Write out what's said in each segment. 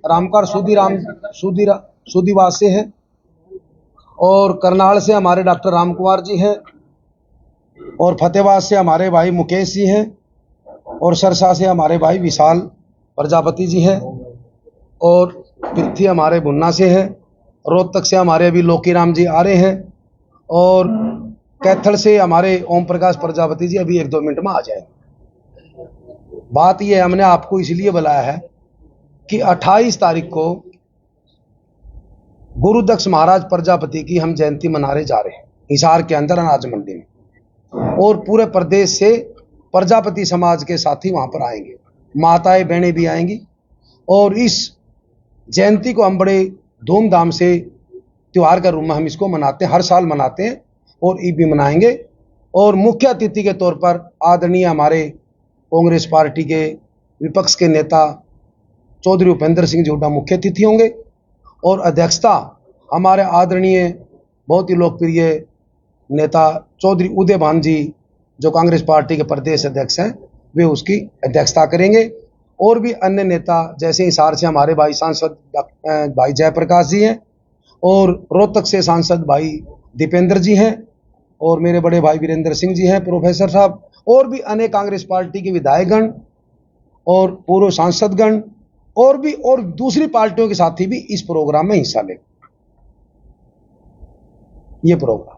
रामकार सूदीवास से हैं, और करनाल से हमारे डॉक्टर राम कुमार जी हैं, और फतेहाबाद से हमारे भाई मुकेश जी हैं, और सरसा से हमारे भाई विशाल प्रजापति जी हैं, और पृथ्वी हमारे भुन्ना से हैं, रोहतक से हमारे अभी लोकीराम जी आ रहे हैं, और कैथल से हमारे ओम प्रकाश प्रजापति जी अभी 1-2 मिनट में आ जाएंगे। बात यह है, हमने आपको इसलिए बुलाया है कि 28 तारीख को गुरुदक्ष महाराज प्रजापति की हम जयंती मनाने जा रहे हैं हिसार के अंदर अनाज मंडी में, और पूरे प्रदेश से प्रजापति समाज के साथी वहां पर आएंगे, माताएं बहनें भी आएंगी, और इस जयंती को हम बड़े धूमधाम से त्योहार का रूप में हम इसको मनाते हैं, हर साल मनाते हैं और ये भी मनाएंगे। और मुख्य अतिथि के तौर पर आदरणीय हमारे कांग्रेस पार्टी के विपक्ष के नेता चौधरी उपेंद्र सिंह जी हुड्डा मुख्य अतिथि होंगे, और अध्यक्षता हमारे आदरणीय बहुत ही लोकप्रिय नेता चौधरी उदय भान जी जो कांग्रेस पार्टी के प्रदेश अध्यक्ष हैं, वे उसकी अध्यक्षता करेंगे। और भी अन्य नेता जैसे हिसार से हमारे भाई सांसद भाई जयप्रकाश जी हैं, और रोहतक से सांसद भाई दीपेंद्र जी हैं, और मेरे बड़े भाई वीरेंद्र सिंह जी हैं प्रोफेसर साहब, और भी अनेक कांग्रेस पार्टी के विधायकगण और पूर्व सांसदगण और दूसरी पार्टियों के साथी भी इस प्रोग्राम में हिस्सा लेंगे। ये प्रोग्राम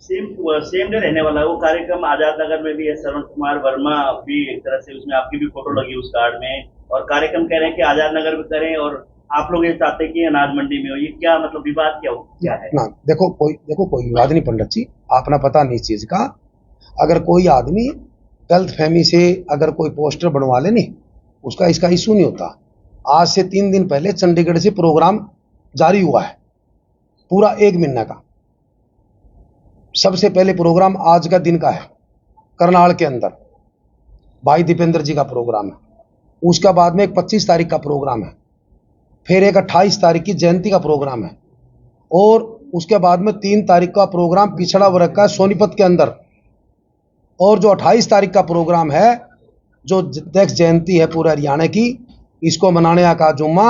सेम डे रहने वाला है वो कार्यक्रम आजाद नगर में भी है। श्रवण कुमार वर्मा भी एक तरह से उसमें आपकी भी फोटो लगी उस कार्ड में, और कार्यक्रम कह रहे हैं कि आजाद नगर में करें, और आप लोग ये चाहते हैं कि अनाज मंडी में हो। ये क्या मतलब विवाद क्या है? ना देखो कोई विवाद नहीं पंडित जी, आपने पता नहीं इस चीज का। अगर कोई आदमी गलत फहमी से अगर कोई पोस्टर बनवा ले नहीं, उसका इसका इशू नहीं होता। आज से 3 दिन पहले चंडीगढ़ से प्रोग्राम जारी हुआ है पूरा 1 महीने का। सबसे पहले प्रोग्राम आज का दिन का है, करनाल के अंदर भाई दीपेंद्र जी का प्रोग्राम है। उसका बाद में एक 25 तारीख का प्रोग्राम है, फिर एक 28 तारीख की जयंती का प्रोग्राम है, और उसके बाद में 3 तारीख का प्रोग्राम पिछड़ा वर्ग का सोनीपत के अंदर, और जो 28 तारीख का प्रोग्राम है जो दक्ष जयंती है पूरे हरियाणा की, इसको मनाने का जुम्मा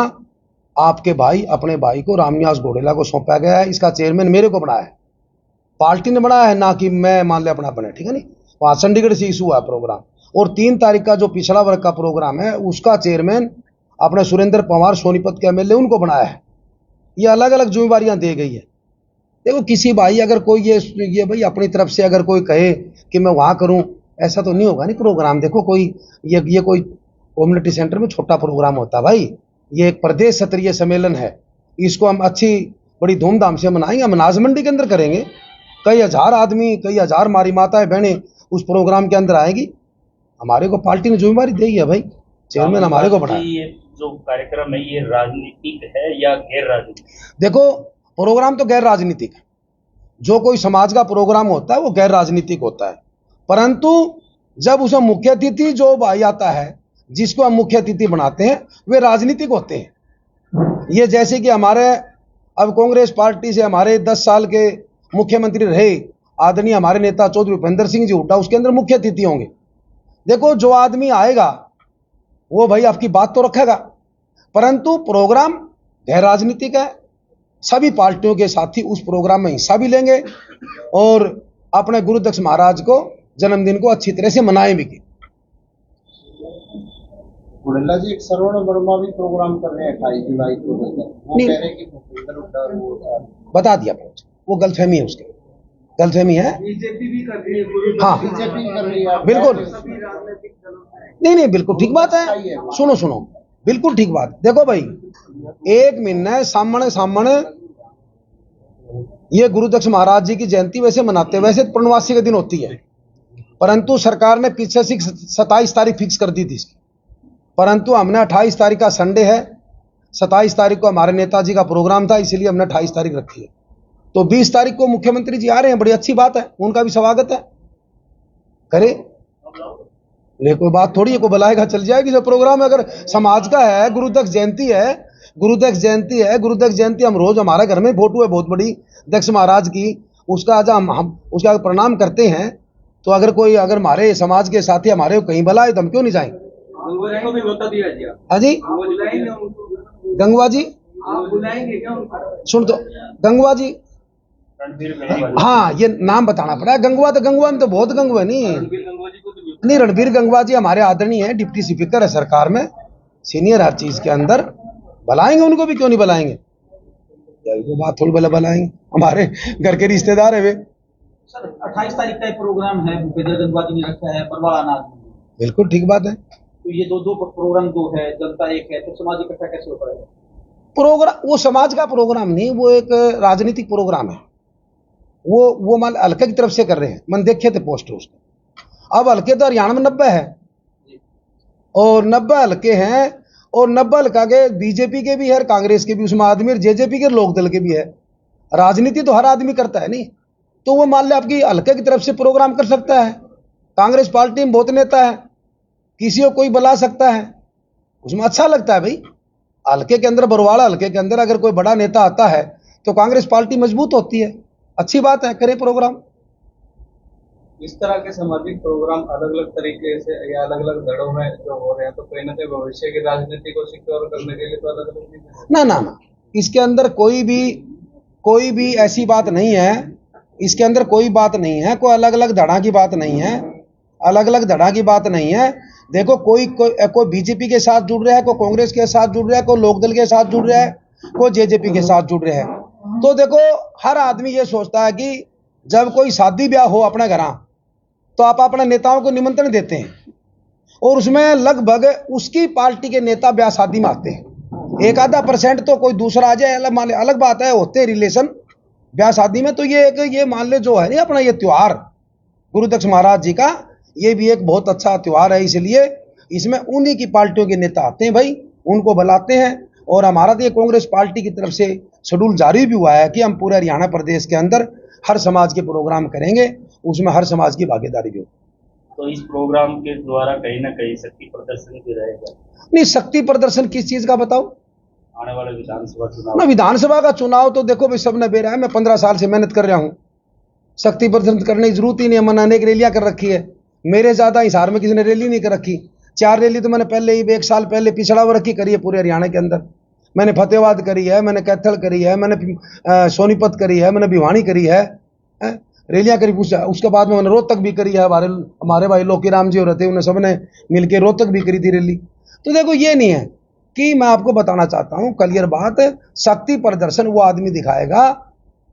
आपके भाई अपने भाई को रामनिवास घोड़ेला को सौंपा गया है। इसका चेयरमैन मेरे को बनाया है, पार्टी ने बनाया है, ना कि मैं मान लिया अपना बने, ठीक है नहीं। वहाँ चंडीगढ़ से इशू हुआ प्रोग्राम। और 3 तारीख का जो पिछड़ा वर्ग का प्रोग्राम है उसका चेयरमैन अपने सुरेंद्र पवार सोनीपत के एमएलए उनको बनाया है। ये अलग अलग जिम्मेवारियां दी गई है। देखो किसी भाई अगर कोई ये भाई अपनी तरफ से अगर कोई कहे कि मैं वहाँ करूँ, ऐसा तो नहीं होगा नहीं प्रोग्राम। देखो कोई ये कोई कम्युनिटी सेंटर में छोटा प्रोग्राम होता है भाई, ये एक प्रदेश स्तरीय सम्मेलन है, इसको हम अच्छी बड़ी धूमधाम से मनाएंगे। हम अनाज मंडी के अंदर करेंगे, कई हजार आदमी कई हजार मारी माताएं बहनें उस प्रोग्राम के अंदर आएगी। हमारे को पार्टी ने जिम्मेवारी दी है भाई, चेयरमैन हमारे को बनाया। ये जो कार्यक्रम है ये राजनीतिक है या गैर राजनीतिक? देखो प्रोग्राम तो गैर राजनीतिक है, जो कोई समाज का प्रोग्राम होता है वो गैर राजनीतिक होता है, परंतु जब उसमें मुख्य अतिथि जो भाई आता है जिसको हम मुख्य अतिथि बनाते हैं वे राजनीतिक होते हैं। ये जैसे कि हमारे अब कांग्रेस पार्टी से हमारे 10 साल के मुख्यमंत्री रहे आदरणीय हमारे नेता चौधरी उपेंद्र सिंह जी हुड्डा, उसके अंदर मुख्य अतिथि होंगे। देखो जो आदमी आएगा वो भाई आपकी बात तो रखेगा, परंतु प्रोग्राम गैर राजनीतिक है। सभी पार्टियों के साथी उस प्रोग्राम में हिस्सा भी लेंगे और अपने गुरुदक्ष महाराज को जन्मदिन को अच्छी तरह से मनाएं भी। घोड़ेला जी एक श्रवण वर्मा भी प्रोग्राम कर रहे हैं 28 जुलाई को, वो कह रहे हैं कि भूपेंद्र हुड्डा वो बता दिया, वो गलतफहमी है, उसकी गलतफहमी है। बीजेपी भी कर रही है, हाँ बीजेपी कर रही है बिल्कुल, नहीं बिल्कुल ठीक बात है। सुनो बिल्कुल ठीक बात। देखो भाई 1 महीने सामने ये गुरुदक्ष महाराज जी की जयंती वैसे मनाते हैं, वैसे पूर्णवासी के दिन होती है, परंतु सरकार ने पीछे से 27 तारीख फिक्स कर दी थी इसकी, परंतु हमने 28 तारीख का संडे है, 27 तारीख को हमारे नेताजी का प्रोग्राम था, इसलिए हमने 28 तारीख रखी है। तो 20 तारीख को मुख्यमंत्री जी आ रहे हैं, बड़ी अच्छी बात है, उनका भी स्वागत है, करे ले कोई बात थोड़ी है, कोई बुलाएगा चल जाएगी। जो प्रोग्राम अगर समाज का है, गुरुदक्ष जयंती है, गुरुदक्ष जयंती हम रोज, हमारे घर में फोटो है बहुत बड़ी दक्ष महाराज की, उसका आज हम उसका प्रणाम करते हैं। तो अगर हमारे समाज के साथी हमारे कहीं बुलाए तो हम क्यों नहीं जाएंगे? को भी न्योता दिया जी? हाँ जी, गंगवा जी आप बुलाएंगे क्या उनको? सुन तो, गंगवा जी, हाँ ये नाम बताना पड़ा। गंगवा तो गंगवा में तो बहुत गंगवा नहीं, रणबीर गंगवा जी हमारे आदरणीय है, डिप्टी स्पीकर है सरकार में, सीनियर हर चीज के अंदर, बुलाएंगे उनको भी, क्यों नहीं बुलाएंगे, वो बात थोड़ी बुलाएंगे, हमारे घर के रिश्तेदार है वे। सर 28 तारीख का एक प्रोग्राम है भूपेंद्र गंगवा जी ने रखा है बरवाड़ा अनाज में। बिल्कुल ठीक बात है। तो ये दो प्रोग्राम दो है, जनता एक है, तो समाज इकट्ठा कैसे हो पाएगा? प्रोग्राम वो समाज का प्रोग्राम नहीं, वो एक राजनीतिक प्रोग्राम है। वो मान हल्के की तरफ से कर रहे हैं, मन देखे थे पोस्टर उसके। अब हल्के तो हरियाणा में 90 है और 90 हल्के हैं, और 90 हल्का के बीजेपी के भी है, कांग्रेस के भी उसमें आदमी, और जेजेपी के लोकदल के भी है। राजनीति तो हर आदमी करता है नहीं, तो वो मान ले आपकी हल्के की तरफ से प्रोग्राम कर सकता है। कांग्रेस पार्टी में बहुत नेता है, किसी को कोई बुला सकता है, उसमें अच्छा लगता है भाई। हल्के के अंदर, बरवाड़ा हल्के के अंदर अगर कोई बड़ा नेता आता है तो कांग्रेस पार्टी मजबूत होती है, अच्छी बात है, करें प्रोग्राम। इस तरह के सामाजिक प्रोग्राम अलग अलग तरीके से या अलग अलग दलों में जो हो रहे हैं, तो कहीं ना कहीं भविष्य की राजनीति को सिक्योर करने के लिए तो अलग अलग ना, इसके अंदर कोई भी ऐसी बात नहीं है, इसके अंदर कोई बात नहीं है, कोई अलग अलग धड़ा की बात नहीं है, अलग अलग धड़ा की बात नहीं है। देखो कोई बीजेपी के साथ जुड़ रहा है, कोई कांग्रेस के साथ जुड़ रहा है, कोई लोकदल के साथ जुड़ रहा है, कोई जेजेपी के साथ जुड़ रहा है। तो देखो हर आदमी ये सोचता है कि जब कोई शादी ब्याह हो अपने घर, तो आप अपने नेताओं को निमंत्रण देते हैं, और उसमें लगभग उसकी पार्टी के नेता ब्याह शादी में आते हैं। एक आधा % तो कोई दूसरा आ जाए, अलग बात है, होते रिलेशन ब्याह शादी में। तो ये मान ले जो है नहीं अपना ये त्योहार गुरुदक्ष महाराज जी का, ये भी एक बहुत अच्छा त्योहार है, इसलिए इसमें उन्हीं की पार्टियों के नेता आते हैं भाई, उनको बुलाते हैं। और हमारा तो ये कांग्रेस पार्टी की तरफ से शेड्यूल जारी भी हुआ है कि हम पूरे हरियाणा प्रदेश के अंदर हर समाज के प्रोग्राम करेंगे, उसमें हर समाज की भागीदारी भी होगी। तो इस प्रोग्राम के द्वारा कहीं ना कहीं शक्ति प्रदर्शन भी रहेगा? नहीं, शक्ति प्रदर्शन किस चीज का बताओ? आने वाले विधानसभा चुनाव ना, विधानसभा का चुनाव तो देखो भाई सबने बेरा है, मैं 15 साल से मेहनत कर रहा हूँ, शक्ति प्रदर्शन करने की जरूरत ही नहीं है। मैंने अनेक रैलियां कर रखी है, मेरे ज्यादा हिसार में किसी ने रैली नहीं कर रखी। 4 रैली तो मैंने पहले ही 1 साल पहले पिछड़ा वर्ग की करी है पूरे हरियाणा के अंदर। मैंने फतेहाबाद करी है, मैंने कैथल करी है, मैंने सोनीपत करी है, मैंने भिवानी करी है, रैलियां करी। उसके बाद में मैंने रोहतक भी करी है, हमारे भाई लोकी राम जी हो रहे थे, उन्हें सबने मिलकर रोहतक भी करी थी रैली। तो देखो ये नहीं है कि मैं आपको बताना चाहता हूं क्लियर बात, शक्ति प्रदर्शन वो आदमी दिखाएगा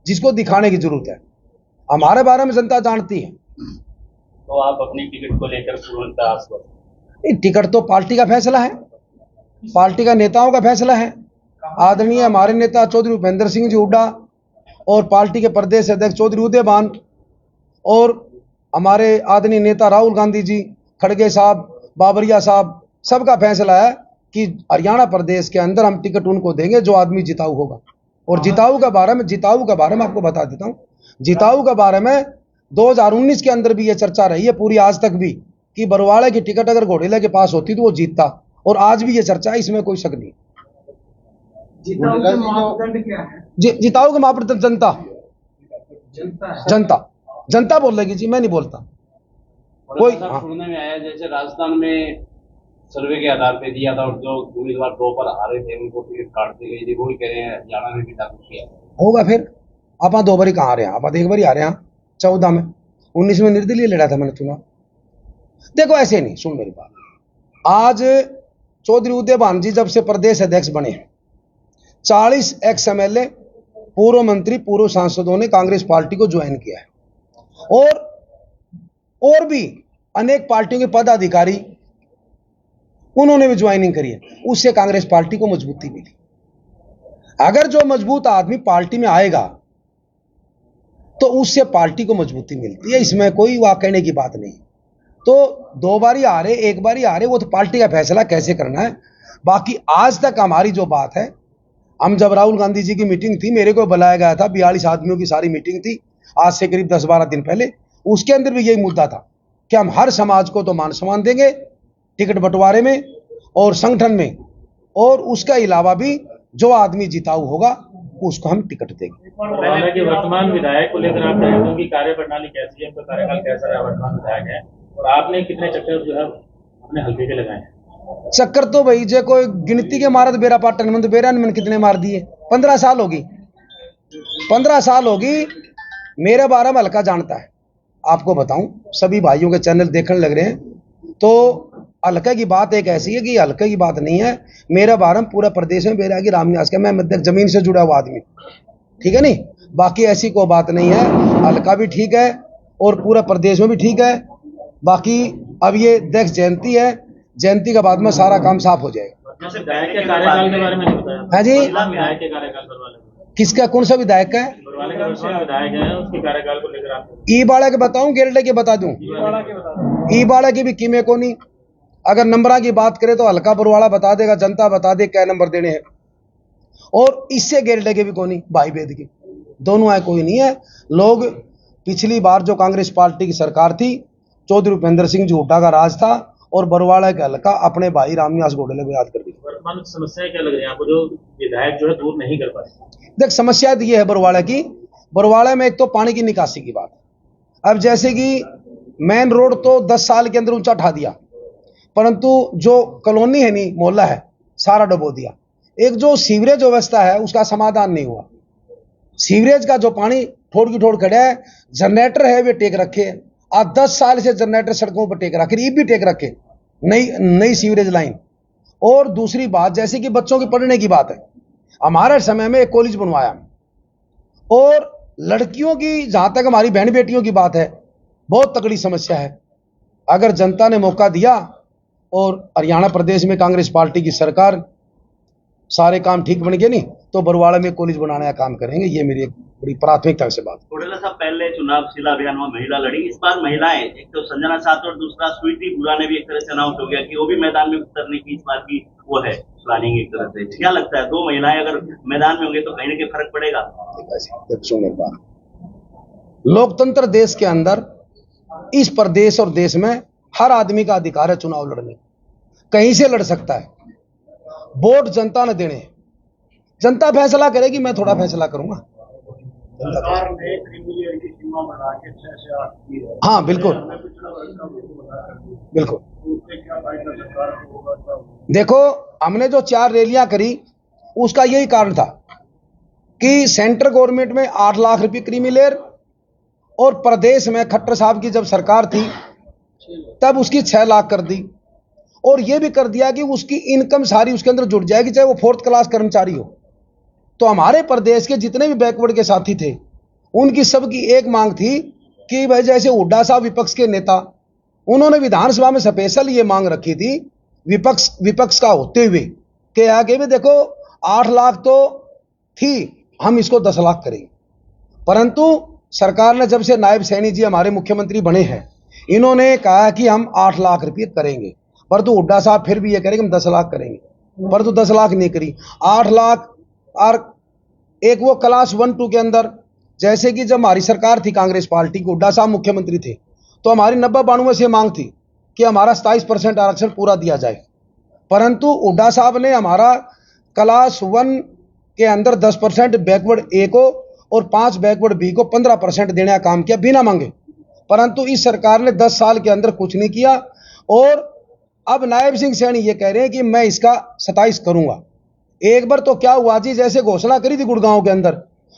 जिसको दिखाने की जरूरत है। हमारे बारे में जनता जानती है। तो आप अपनी टिकट को लेकर पूर्णतः आश्वस्त? टिकट तो पार्टी का फैसला है, पार्टी का नेताओं का फैसला है। आदरणीय हमारे नेता चौधरी भूपेंद्र सिंह जी हुड्डा और पार्टी के प्रदेश अध्यक्ष चौधरी उदयभान और हमारे आदरणीय नेता राहुल गांधी जी, खड़गे साहब, बाबरिया साहब, सबका फैसला है कि हरियाणा प्रदेश के अंदर हम टिकट उनको देंगे जो आदमी जिताऊ होगा। और जिताऊ के बारे में आपको बता देता हूं, जिताऊ के बारे में 2019 के अंदर भी ये चर्चा रही है पूरी आज तक भी, कि बरवाड़े की टिकट अगर घोड़ेला के पास होती तो वो जीतता, और आज भी ये चर्चा है, इसमें कोई शक नहीं। जिताऊ के मापदंड क्या है? जिताऊ के मापदंड जनता बोलेगी जी, मैं नहीं बोलता कोई। सुनने में आया जैसे राजस्थान में सर्वे के आधार पे दिया था, और जो उम्मीदवार 2 पर हारे थे उनको टिकट काट दी गई थी, वो भी कह रहे हैं हरियाणा में भी लागू किया होगा। फिर आप 2 बारी कहाँ आ रहे हैं, आप 1 बारी आ रहे हैं 14 में, 19 में निर्दलीय लड़ा था मैंने चुनाव। देखो ऐसे नहीं, सुन मेरी बात, आज चौधरी उदयभान जी जब से प्रदेश अध्यक्ष बने, 40 एक्स MLA, पूर्व मंत्री, पूर्व सांसदों ने कांग्रेस पार्टी को ज्वाइन किया है, और भी अनेक पार्टियों के पदाधिकारी उन्होंने भी ज्वाइनिंग करी है। उससे कांग्रेस पार्टी को मजबूती मिली। अगर जो मजबूत आदमी पार्टी में आएगा तो उससे पार्टी को मजबूती मिलती है, इसमें कोई वाह कहने की बात नहीं। तो 2 बारी आ रहे, 1 बारी आ रहे, वो तो पार्टी का फैसला कैसे करना है। बाकी आज तक हमारी जो बात है, हम जब राहुल गांधी जी की मीटिंग थी, मेरे को बुलाया गया था, 42 आदमियों की सारी मीटिंग थी आज से करीब 10-12 दिन पहले। उसके अंदर भी यही मुद्दा था कि हम हर समाज को तो मान सम्मान देंगे टिकट बंटवारे में और संगठन में, और उसके अलावा भी जो आदमी जिताऊ होगा उसको हम टिकट देंगे। हालांकि वर्तमान विधायक को लेकर आप विधायकों की कार्य प्रणाली कैसी है, उनका कार्यकाल कैसा रहा वर्तमान विधायक है, और आपने कितने चक्कर जो है अपने हल्के के लगाए हैं? चक्कर तो भाई जे कोई गिनती के मारत बेरा पाटन में तो बेरा ने कितने मार दिए। 15 साल होगी, 15 साल होगी। मेरे बारे में हल्का जानता है, आपको बताऊं, सभी भाइयों के चैनल देखने लग रहे हैं, तो हल्के की बात एक ऐसी है कि हल्के की बात नहीं है। मेरे बारे में पूरा प्रदेश में बेरा की रामनिवास का, मैं मध्य जमीन से जुड़ा हुआ आदमी, ठीक है नहीं, बाकी ऐसी कोई बात नहीं है। हल्का भी ठीक है और पूरा प्रदेश में भी ठीक है। बाकी अब ये देख जयंती है, जयंती के बाद में सारा काम साफ हो जाएगा। जैसे विधायक के कार्यकाल के बारे में नहीं बताया। हाँ जी, विधायक के कार्यकाल बरवाले किसका, कौन सा विधायक का है? बरवाले का विधायक है, उसके कार्यकाल को लेकर आप ई बाड़ा के बताऊं, गेरडे के बता दूं? ई बाड़ा की भी कीमे को नहीं। अगर नंबरा की बात करें तो हल्का बरवाड़ा बता देगा, जनता बता दे क्या नंबर देने हैं। और इससे गेरडे के भी कोई नहीं, भाई बेद की दोनों है, कोई नहीं है। लोग पिछली बार जो कांग्रेस पार्टी की सरकार थी, चौधरी भूपेंद्र सिंह जी हुड्डा का राज था, और बरवाड़ा के हल्का अपने भाई रामनिवास घोटाले को याद कर दी। वर्तमान समस्याएं क्या लग रही है आपको जो विधायक जो है दूर नहीं कर पाए? देख, समस्या ये है बरवाड़ा की, बरवाड़ा में एक तो पानी की निकासी की बात। अब जैसे कि मेन रोड तो 10 साल के अंदर ऊंचा उठा दिया, परंतु जो कॉलोनी है नहीं, मोहल्ला है, सारा डुबो दिया। एक जो सीवरेज व्यवस्था है उसका समाधान नहीं हुआ। सीवरेज का जो पानी ठोड़ की ठोड़ खड़ा है, जनरेटर है वे टेक रखे, आज 10 साल से जनरेटर सड़कों पर टेक रखे, ये भी टेक रखे, नई सीवरेज लाइन। और दूसरी बात, जैसे कि बच्चों की पढ़ने की बात है, हमारे समय में एक कॉलेज बनवाया, और लड़कियों की, जहां तक हमारी बहन बेटियों की बात है, बहुत तगड़ी समस्या है। अगर जनता ने मौका दिया और हरियाणा प्रदेश में कांग्रेस पार्टी की सरकार, सारे काम ठीक बन गए नहीं तो बरवाड़ा में कॉलेज बनाने का काम करेंगे। ये मेरी एक बड़ी प्राथमिकता से बात। थोड़ा सा पहले चुनाव शिला अभियान में महिला लड़ी, इस बार महिलाएं, एक तो संजना साथ और दूसरा स्वीटी बुरा ने भी एक तरह से अनाउंस हो गया कि वो भी मैदान में उतरने की इस बार की वो है प्लानिंग एक तरह से। क्या लगता है, दो महिलाएं अगर मैदान में होंगे तो कहीं ना कहीं फर्क पड़ेगा? देखो मेरी बात, लोकतंत्र देश के अंदर, इस प्रदेश और देश में हर आदमी का अधिकार है चुनाव लड़ने, कहीं से लड़ सकता है। वोट जनता ने देने, जनता फैसला करेगी, मैं थोड़ा फैसला करूंगा। सरकार ने क्रीमी लेयर की सीमा बढ़ा के 6 से 8 की है। हाँ बिल्कुल बिल्कुल। देखो, हमने जो 4 रैलियां करी उसका यही कारण था कि सेंट्रल गवर्नमेंट में 8 लाख रुपए क्रीमी लेयर, और प्रदेश में खट्टर साहब की जब सरकार थी तब उसकी 6 लाख कर दी, और यह भी कर दिया कि उसकी इनकम सारी उसके अंदर जुड़ जाएगी, चाहे वो 4th क्लास कर्मचारी हो। तो हमारे प्रदेश के जितने भी बैकवर्ड के साथी थे, उनकी सबकी एक मांग थी कि भाई, जैसे हुड्डा साहब विपक्ष के नेता, उन्होंने विधानसभा में स्पेशल ये मांग रखी थी विपक्ष का होते हुए कि आगे भी देखो 8 लाख तो थी, हम इसको 10 लाख करेंगे। परंतु सरकार ने, जब से नायब सैनी जी हमारे मुख्यमंत्री बने हैं, इन्होंने कहा कि हम 8 लाख रुपये करेंगे, परंतु हुड्डा साहब फिर भी ये करेंगे हम 10 लाख करेंगे, परंतु 10 लाख नहीं करी, 8 लाख। और एक वो क्लास 1-2 के अंदर, जैसे कि जब हमारी सरकार थी कांग्रेस पार्टी की, हुड्डा साहब मुख्यमंत्री थे, तो हमारी 90-92 से मांग थी कि हमारा 27% आरक्षण पूरा दिया जाए, परंतु हुड्डा साहब ने हमारा क्लास 1 के अंदर 10% बैकवर्ड ए को और 5 बैकवर्ड बी को 15% देने का काम किया बिना मांगे। परंतु इस सरकार ने 10 साल के अंदर कुछ नहीं किया, और अब नायब सिंह सैनी ये कह रहे हैं कि मैं इसका 27 करूंगा। एक बार तो क्या हुआ जी, जैसे घोषणा करी थी गुड़गांव के अंदर,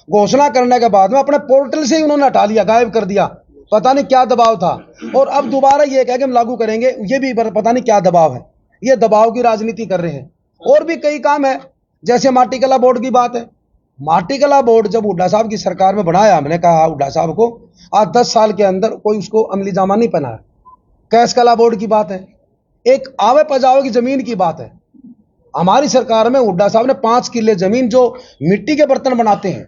घोषणा करने के बाद में अपने पोर्टल से ही उन्होंने हटा लिया, गायब कर दिया, पता नहीं क्या दबाव था, और अब दोबारा ये कह के हम लागू करेंगे, ये भी पता नहीं क्या दबाव है। ये दबाव की राजनीति कर रहे हैं। और भी कई काम है, जैसे माटी कला बोर्ड की बात है। माटी कला बोर्ड जब हुड्डा साहब की सरकार में बनाया, हमने कहा हुड्डा साहब को, आज 10 साल के अंदर कोई उसको अमली जामा नहीं पहनाया। कैश कला बोर्ड की बात है, एक आवे पजावे की जमीन की बात है। हमारी सरकार में हुड्डा साहब ने 5 किले जमीन, जो मिट्टी के बर्तन बनाते हैं,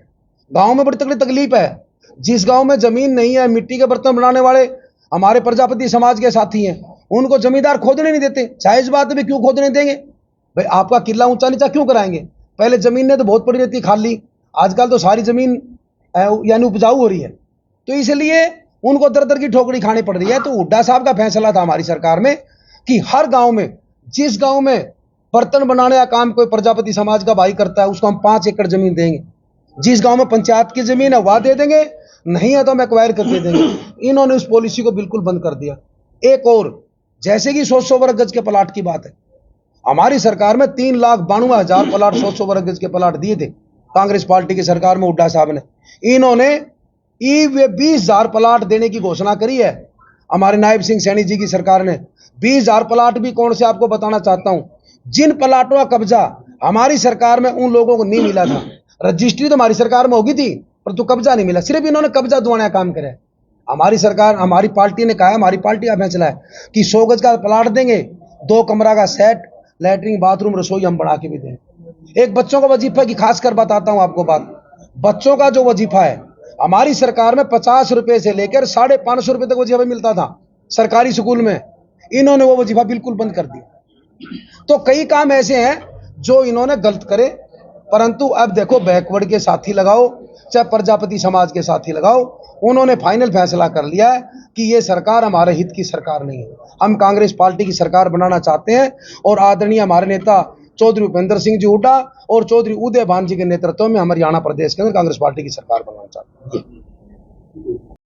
गांव में बड़ी तकड़ी तकलीफ है। जिस गांव में जमीन नहीं है, मिट्टी के बर्तन बनाने वाले हमारे प्रजापति समाज के साथी हैं, उनको जमींदार खोदने नहीं देते। जायज बात है, क्यों खोदने देंगे भाई? आपका किला ऊंचा नीचा क्यों कराएंगे? पहले जमीन ने तो बहुत पड़ी रहती खाली, आजकल तो सारी जमीन यानी उपजाऊ हो रही है, तो इसलिए उनको दर दर की ठोकरी खानी पड़ रही है। तो हुड्डा साहब का फैसला था हमारी सरकार में कि हर गांव में, जिस गांव में बर्तन बनाने का काम कोई प्रजापति समाज का भाई करता है, उसको हम 5 एकड़ जमीन देंगे। जिस गांव में पंचायत की जमीन है वह दे देंगे, नहीं है तो हम एक्वायर करके देंगे। इन्होंने उस पॉलिसी को बिल्कुल बंद कर दिया। एक और, जैसे कि 100 वर्ग गज के प्लाट की बात है, हमारी सरकार में 3,92,000 प्लाट 100 वर्ग गज के प्लाट दिए थे कांग्रेस पार्टी की सरकार में हुड्डा साहब ने। इन्होंने 20,000 प्लाट देने की घोषणा करी है हमारे नायब सिंह सैनी जी की सरकार ने। 20,000 प्लाट भी कौन से आपको बताना चाहता हूं, जिन प्लाटों का कब्जा हमारी सरकार में उन लोगों को नहीं मिला था। रजिस्ट्री तो हमारी सरकार में होगी थी पर तो कब्जा नहीं मिला, सिर्फ इन्होंने कब्जा दुआने का काम करे। हमारी सरकार, हमारी पार्टी ने कहा है, हमारी पार्टी का फैसला है कि 100 गज का प्लाट देंगे, 2 कमरा का सेट, लैट्रिन बाथरूम रसोई हम बना के भी दें। एक बच्चों का वजीफा की खासकर बताता हूं आपको बात, बच्चों का जो वजीफा है हमारी सरकार में 50 रुपए से लेकर 550 रुपए तक वजीफा मिलता था सरकारी स्कूल में। इन्होंने वो वजीफा बिल्कुल बंद कर दिया। तो कई काम ऐसे हैं जो इन्होंने गलत करे, परंतु अब देखो बैकवर्ड के साथी लगाओ चाहे प्रजापति समाज के साथी लगाओ, उन्होंने फाइनल फैसला कर लिया है कि ये सरकार हमारे हित की सरकार नहीं है। हम कांग्रेस पार्टी की सरकार बनाना चाहते हैं और आदरणीय हमारे नेता चौधरी भूपेंद्र सिंह जी हुड्डा और चौधरी उदय भान जी के नेतृत्व में हम हरियाणा प्रदेश के अंदर कांग्रेस पार्टी की सरकार बनाना चाहते हैं।